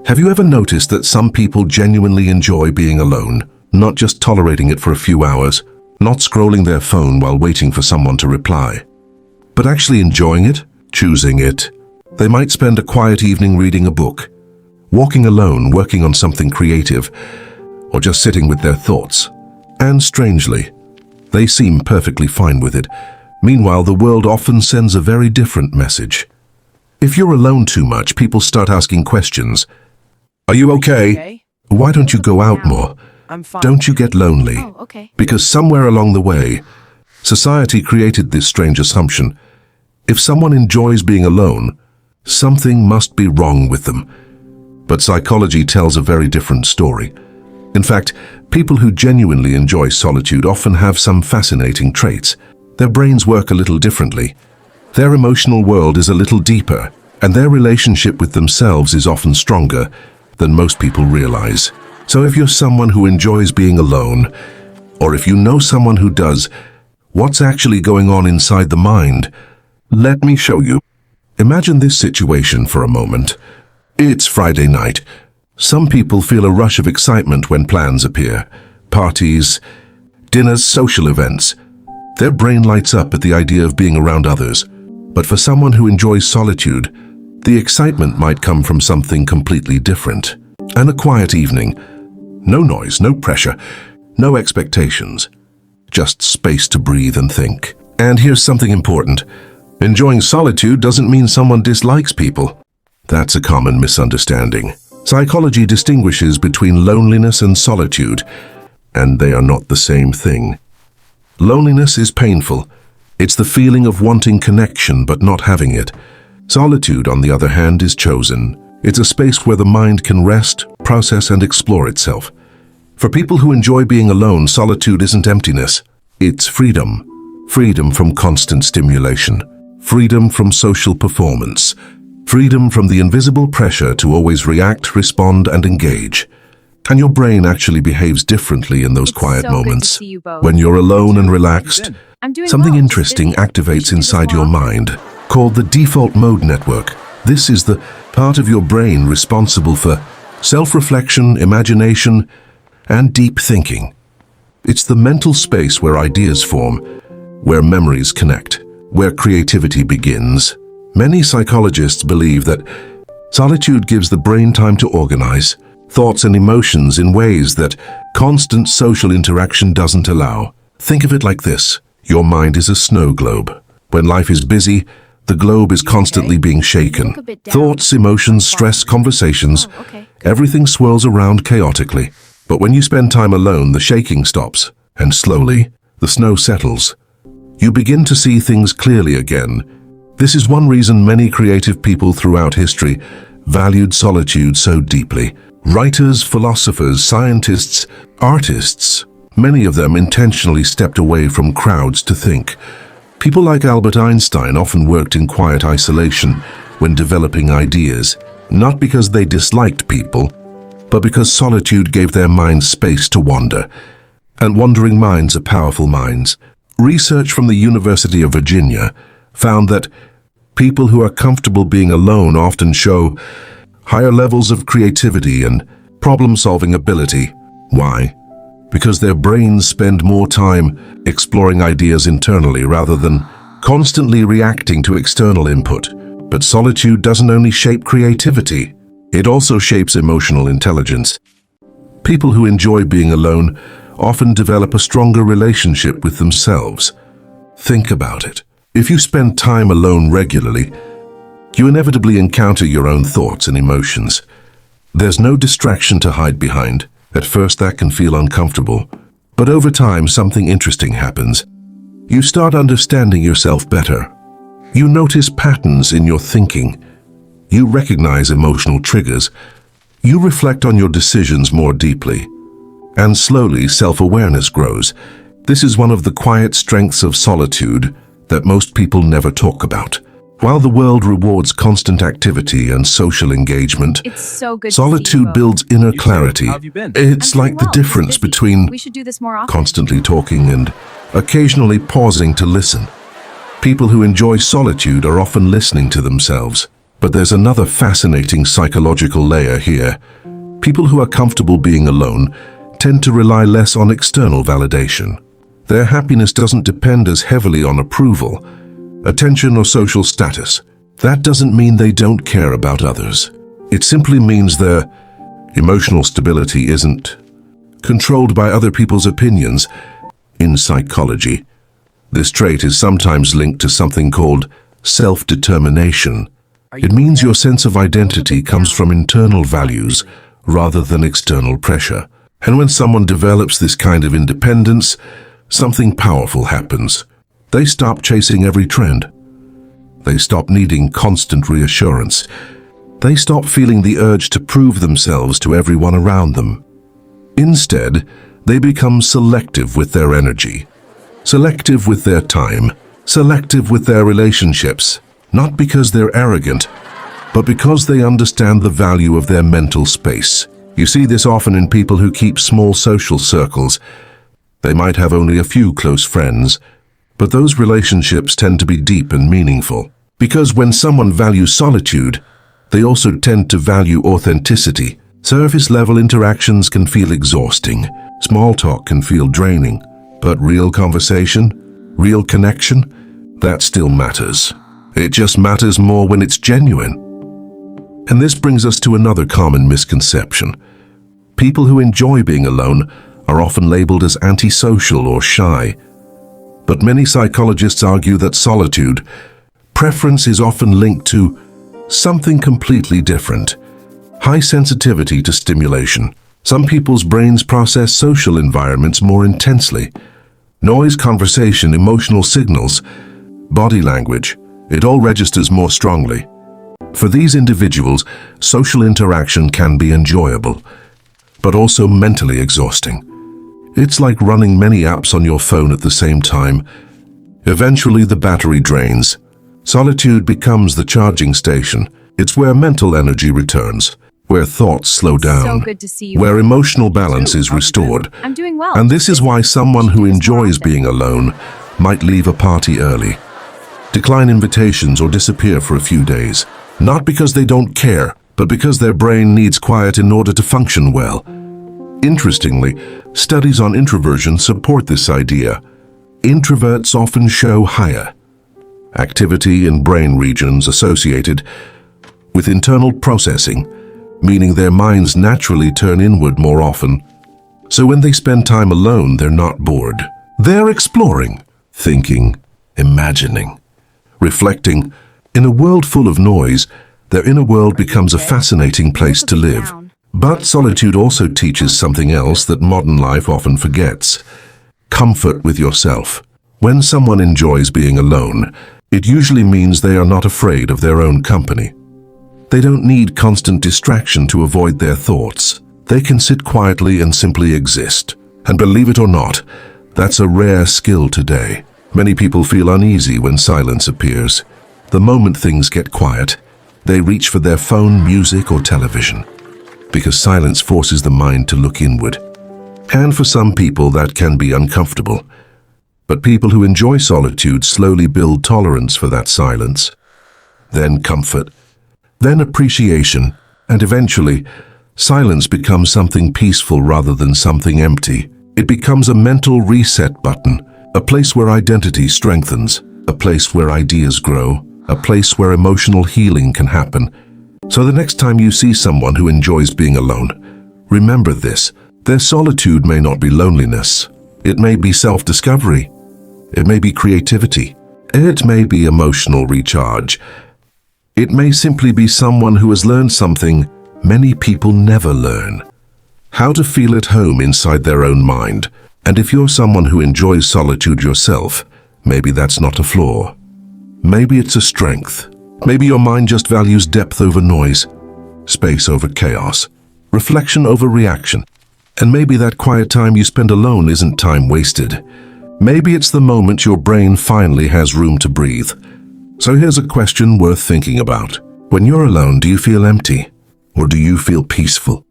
Have you ever noticed that some people genuinely enjoy being alone, not just tolerating it for a few hours, not scrolling their phone while waiting for someone to reply, but actually enjoying it, choosing it? They might spend a quiet evening reading a book, walking alone, working on something creative, or just sitting with their thoughts. And strangely, they seem perfectly fine with it. Meanwhile, the world often sends a very different message. If you're alone too much, people start asking questions. Are you okay? Why don't you go out more? I'm fine. Don't you get lonely? Oh, okay. Because somewhere along the way, society created this strange assumption. If someone enjoys being alone, something must be wrong with them. But psychology tells a very different story. In fact, people who genuinely enjoy solitude often have some fascinating traits. Their brains work a little differently. Their emotional world is a little deeper, and their relationship with themselves is often stronger than most people realize. So if you're someone who enjoys being alone, or if you know someone who does, what's actually going on inside the mind? Let me show you. Imagine this situation for a moment. It's Friday night. Some people feel a rush of excitement when plans appear. Parties, dinners, social events. Their brain lights up at the idea of being around others. But for someone who enjoys solitude, the excitement might come from something completely different. And a quiet evening. No noise, no pressure, no expectations. Just space to breathe and think. And here's something important. Enjoying solitude doesn't mean someone dislikes people. That's a common misunderstanding. Psychology distinguishes between loneliness and solitude, and they are not the same thing. Loneliness is painful. It's the feeling of wanting connection but not having it. Solitude, on the other hand, is chosen. It's a space where the mind can rest, process, and explore itself. For people who enjoy being alone, solitude isn't emptiness. It's freedom. Freedom from constant stimulation. Freedom from social performance. Freedom from the invisible pressure to always react, respond, and engage. And your brain actually behaves differently in those quiet so good to moments. see you both. When you're alone and relaxed, I'm doing something well, just interesting busy. We activates should do this inside more your often. mind, called the default mode network. This is the part of your brain responsible for self-reflection, imagination, and deep thinking. It's the mental space where ideas form, where memories connect, where creativity begins. Many psychologists believe that solitude gives the brain time to organize thoughts and emotions in ways that constant social interaction doesn't allow. Think of it like this. Your mind is a snow globe. When life is busy, the globe is constantly being shaken. Look a bit down. Thoughts, emotions, stress, conversations, Oh, okay. everything swirls around chaotically. But when you spend time alone, the shaking stops, and slowly, the snow settles. You begin to see things clearly again. This is one reason many creative people throughout history valued solitude so deeply. Writers, philosophers, scientists, artists, many of them intentionally stepped away from crowds to think. People like Albert Einstein often worked in quiet isolation when developing ideas, not because they disliked people, but because solitude gave their minds space to wander. And wandering minds are powerful minds. Research from the University of Virginia found that people who are comfortable being alone often show higher levels of creativity and problem-solving ability. Why? Because their brains spend more time exploring ideas internally rather than constantly reacting to external input. But solitude doesn't only shape creativity, it also shapes emotional intelligence. People who enjoy being alone often develop a stronger relationship with themselves. Think about it. If you spend time alone regularly, you inevitably encounter your own thoughts and emotions. There's no distraction to hide behind. At first that can feel uncomfortable, but over time something interesting happens. You start understanding yourself better. You notice patterns in your thinking. You recognize emotional triggers. You reflect on your decisions more deeply. And slowly self-awareness grows. This is one of the quiet strengths of solitude that most people never talk about. While the world rewards constant activity and social engagement, It's so good to see you solitude both. builds inner You too. clarity. How have you been? It's I'm like doing the well, just difference busy. between We should do this more often. constantly talking and occasionally pausing to listen. People who enjoy solitude are often listening to themselves. But there's another fascinating psychological layer here. People who are comfortable being alone tend to rely less on external validation. Their happiness doesn't depend as heavily on approval, attention, or social status. That doesn't mean they don't care about others. It simply means their emotional stability isn't controlled by other people's opinions. In psychology, this trait is sometimes linked to something called self-determination. It means your sense of identity comes from internal values rather than external pressure. And when someone develops this kind of independence, something powerful happens. They stop chasing every trend. They stop needing constant reassurance. They stop feeling the urge to prove themselves to everyone around them. Instead, they become selective with their energy, selective with their time, selective with their relationships, not because they're arrogant, but because they understand the value of their mental space. You see this often in people who keep small social circles. They might have only a few close friends, but those relationships tend to be deep and meaningful. Because when someone values solitude, they also tend to value authenticity. Surface-level interactions can feel exhausting. Small talk can feel draining. But real conversation, real connection, that still matters. It just matters more when it's genuine. And this brings us to another common misconception. People who enjoy being alone are often labeled as antisocial or shy. But many psychologists argue that solitude preference is often linked to something completely different. High sensitivity to stimulation. Some people's brains process social environments more intensely. Noise, conversation, emotional signals, body language, it all registers more strongly. For these individuals, social interaction can be enjoyable, but also mentally exhausting. It's like running many apps on your phone at the same time. Eventually the battery drains. Solitude becomes the charging station. It's where mental energy returns, where thoughts slow down, So good to see you. where emotional balance is restored. I'm doing well. And this is why someone who enjoys being alone might leave a party early, decline invitations, or disappear for a few days. Not because they don't care, but because their brain needs quiet in order to function well. Interestingly, studies on introversion support this idea. Introverts often show higher activity in brain regions associated with internal processing, meaning their minds naturally turn inward more often. So when they spend time alone, they're not bored. They're exploring, thinking, imagining, reflecting. In a world full of noise, their inner world becomes a fascinating place to live. But solitude also teaches something else that modern life often forgets: comfort with yourself. When someone enjoys being alone, it usually means they are not afraid of their own company. They don't need constant distraction to avoid their thoughts. They can sit quietly and simply exist. And believe it or not, that's a rare skill today. Many people feel uneasy when silence appears. The moment things get quiet, they reach for their phone, music, or television, because silence forces the mind to look inward. And for some people, that can be uncomfortable. But people who enjoy solitude slowly build tolerance for that silence, then comfort, then appreciation, and eventually, silence becomes something peaceful rather than something empty. It becomes a mental reset button, a place where identity strengthens, a place where ideas grow, a place where emotional healing can happen. So the next time you see someone who enjoys being alone, remember this: their solitude may not be loneliness. It may be self-discovery. It may be creativity. It may be emotional recharge. It may simply be someone who has learned something many people never learn: how to feel at home inside their own mind. And if you're someone who enjoys solitude yourself, maybe that's not a flaw. Maybe it's a strength. Maybe your mind just values depth over noise, space over chaos, reflection over reaction. And maybe that quiet time you spend alone isn't time wasted. Maybe it's the moment your brain finally has room to breathe. So here's a question worth thinking about. When you're alone, do you feel empty, or do you feel peaceful?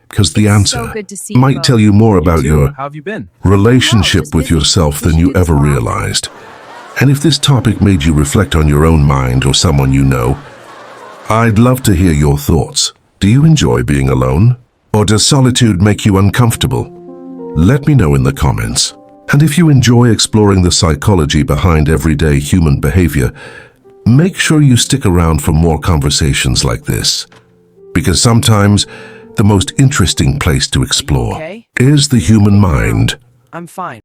Because the answer might tell you more about your relationship with yourself than you ever realized. And if this topic made you reflect on your own mind or someone you know, I'd love to hear your thoughts. Do you enjoy being alone? Or does solitude make you uncomfortable? Let me know in the comments. And if you enjoy exploring the psychology behind everyday human behavior, make sure you stick around for more conversations like this. Because sometimes the most interesting place to explore is the human mind. I'm fine.